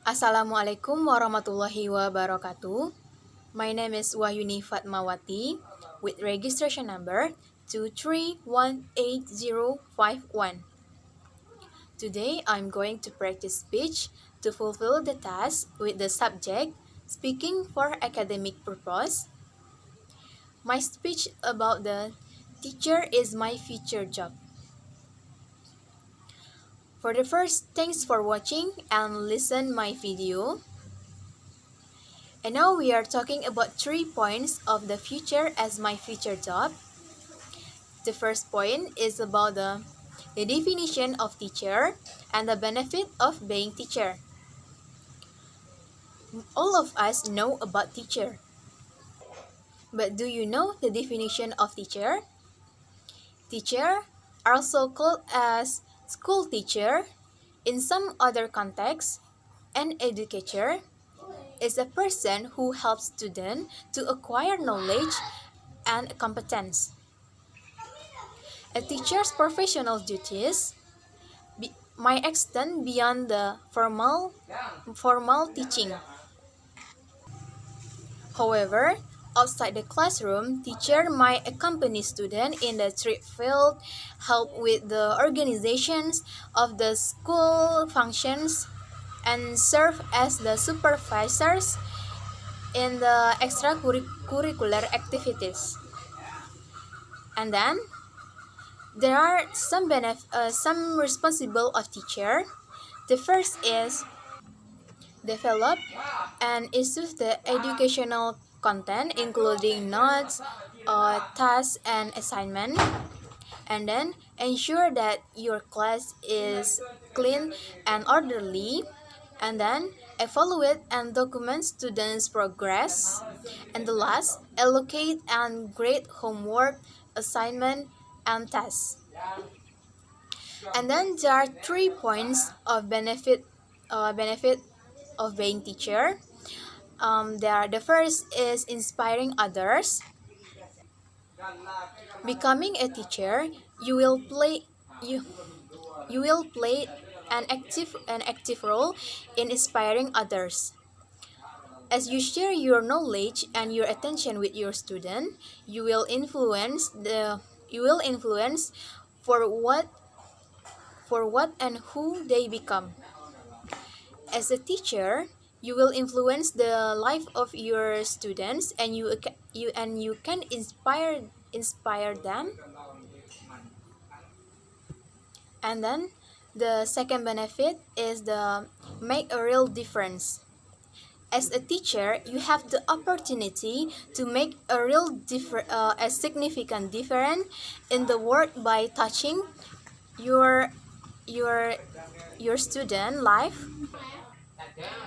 Assalamualaikum warahmatullahi wabarakatuh. My name is Wahyuni Fatmawati with registration number 2318051. Today I'm going to practice speech to fulfill the task with the subject speaking for academic purpose. My speech about the teacher is my future job. For the first, thanks for watching and listen my video. And now we are talking about 3 points of the future as my future job. The first point is about the definition of teacher and the benefit of being teacher. All of us know about teacher. But do you know the definition of teacher? Teacher, also called as school teacher, in some other contexts, an educator is a person who helps students to acquire knowledge and competence. A teacher's professional duties might extend beyond the formal teaching. However, outside the classroom, teacher might accompany students in the street field, help with the organizations of the school functions, and serve as the supervisors in the extracurricular activities. And then, there are some responsible of teacher. The first is develop and issue the educational content including notes, tasks and assignment, and then ensure that your class is clean and orderly, and then evaluate and document students' progress, and the last, allocate and grade homework, assignment, and tests. And then there are 3 points of benefit of being teacher. The first is inspiring others. Becoming a teacher, you will play an active role in inspiring others. As you share your knowledge and your attention with your student, you will influence for what and who they become. As a teacher, you will influence the life of your students, and you can inspire them. And then the second benefit is the make a real difference. As a teacher, you have the opportunity to make a significant difference in the world by touching your student life.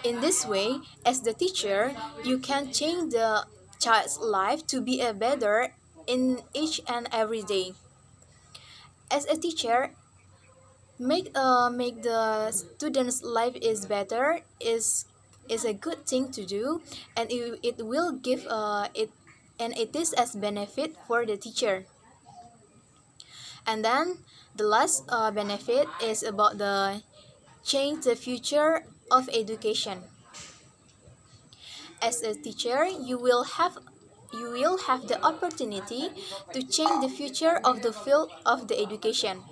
In this way, as the teacher, you can change the child's life to be a better in each and every day. As a teacher, make the student's life is better is a good thing to do, and it will give it is as benefit for the teacher. And then the last benefit is about the change the future of education. As a teacher, you will have the opportunity to change the future of the field of the education.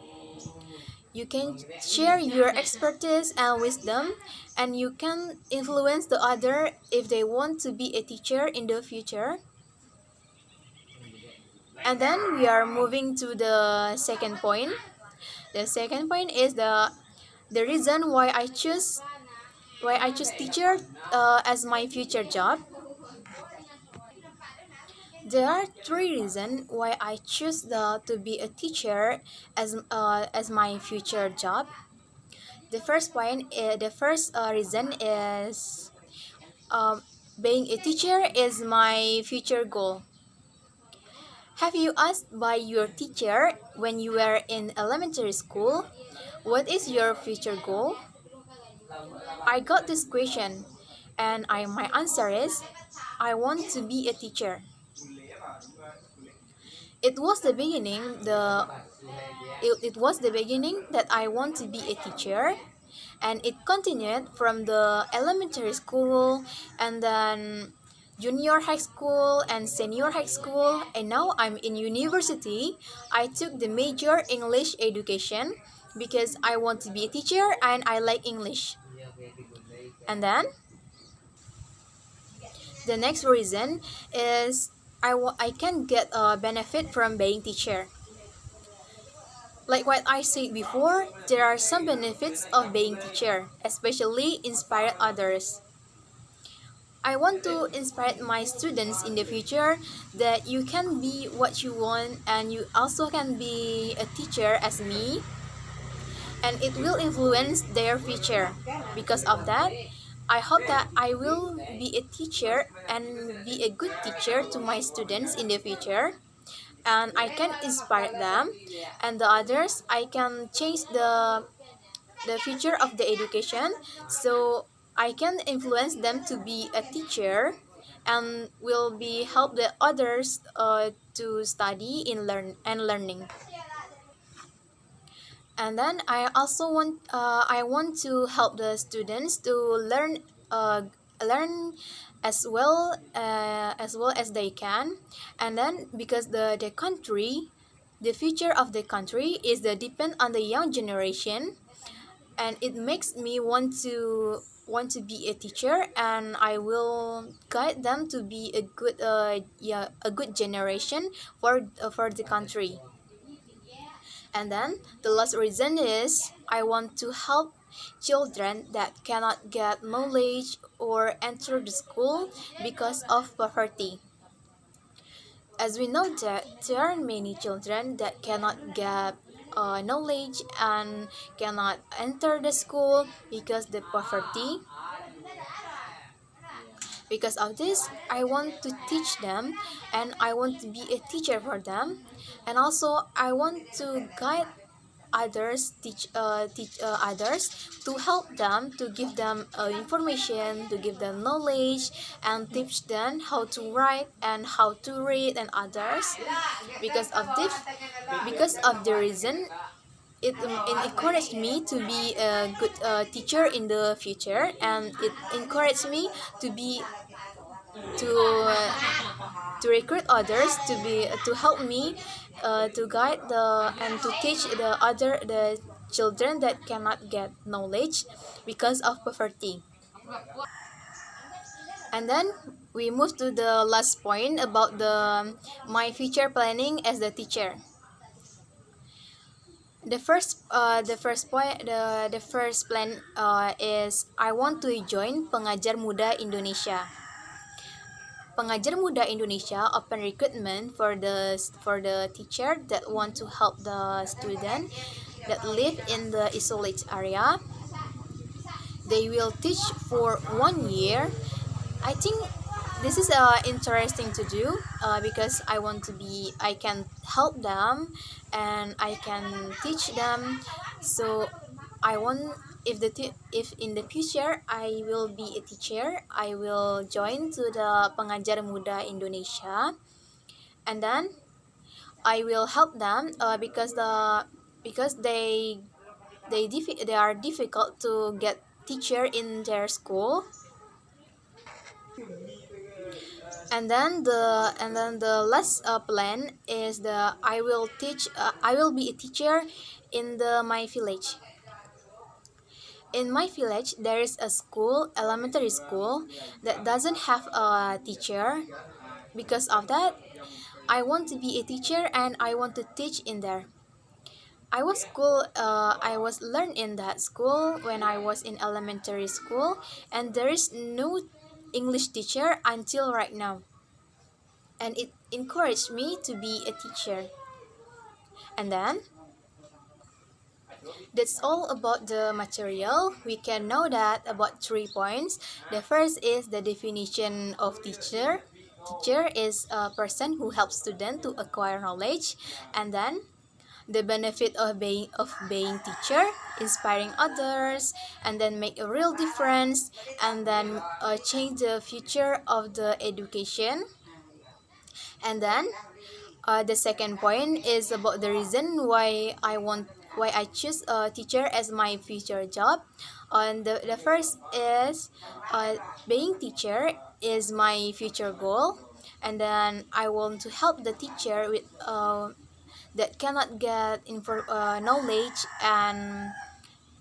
You can share your expertise and wisdom, and you can influence the other if they want to be a teacher in the future. And then we are moving to the second point. The second point is the reason why I choose teacher as my future job. There are 3 reasons why I choose to be a teacher as my future job. The first reason is being a teacher is my future goal. Have you asked by your teacher when you were in elementary school, what is your future goal? I got this question, and my answer is, I want to be a teacher. It was the beginning that I want to be a teacher, and it continued from the elementary school and then junior high school and senior high school, and now I'm in university. I took the major English education because I want to be a teacher and I like English. And then the next reason is I can get a benefit from being teacher. Like what I said before, there are some benefits of being teacher, especially inspire others. I want to inspire my students in the future that you can be what you want and you also can be a teacher as me, and it will influence their future. Because of that, I hope that I will be a teacher and be a good teacher to my students in the future, and I can inspire them, and the others I can change the future of the education, so I can influence them to be a teacher and will be help the others to study in learning. And then I want to help the students to learn as well as they can. And then because the future of the country is the depend on the young generation, and it makes me want to be a teacher, and I will guide them to be a good generation for the country. And then the last reason is I want to help children that cannot get knowledge or enter the school because of poverty. As we know that there are many children that cannot get knowledge and cannot enter the school because the poverty. Because of this, I want to teach them and I want to be a teacher for them, and also I want to guide teach others to help them, to give them information, to give them knowledge, and teach them how to write and how to read and others. Because of this, because of the reason, it encouraged me to be a good teacher in the future, and it encouraged me to be to to recruit others to help me to guide and to teach the children that cannot get knowledge because of poverty. And then we move to the last point about my future planning as the teacher. The first plan is I want to join Pengajar Muda Indonesia. Pengajar Muda Indonesia open recruitment for the teacher that want to help the student that live in the isolated area. They will teach for 1 year. I think this is interesting to do because I can help them and I can teach them. So I want if in the future I will be a teacher, I will join to the Pengajar Muda Indonesia, and then I will help them because they are difficult to get teacher in their school. And then the last plan is I will be a teacher in my village. In my village, there is a school, elementary school, that doesn't have a teacher. Because of that, I want to be a teacher and I want to teach in there. I was learned in that school when I was in elementary school, and there is no English teacher until right now. And it encouraged me to be a teacher. And then that's all about the material. We can know that about 3 points. The first is the definition of teacher. Teacher is a person who helps students to acquire knowledge. And then the benefit of being teacher, inspiring others, and then make a real difference, and then change the future of the education. And then the second point is about the reason why I choose a teacher as my future job. And the first is being teacher is my future goal, and then I want to help the teacher with that cannot get knowledge and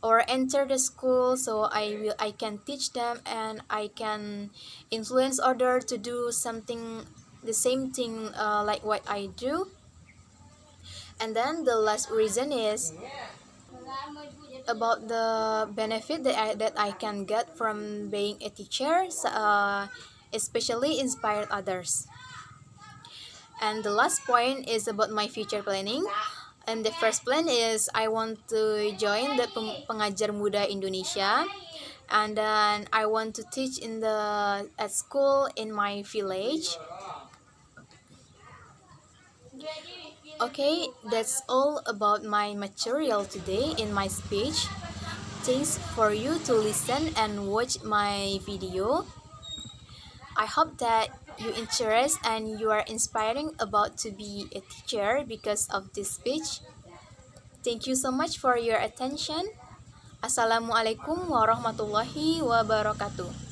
or enter the school, so I can teach them and I can influence other to do something the same thing like what I do. And then the last reason is about the benefit that I can get from being a teacher, especially inspire others. And the last point is about my future planning. And the first plan is I want to join the Pengajar Muda Indonesia, and then I want to teach at school in my village. Okay, that's all about my material today in my speech. Thanks for you to listen and watch my video. I hope that you interest and you are inspiring about to be a teacher because of this speech. Thank you so much for your attention. Assalamualaikum warahmatullahi wabarakatuh.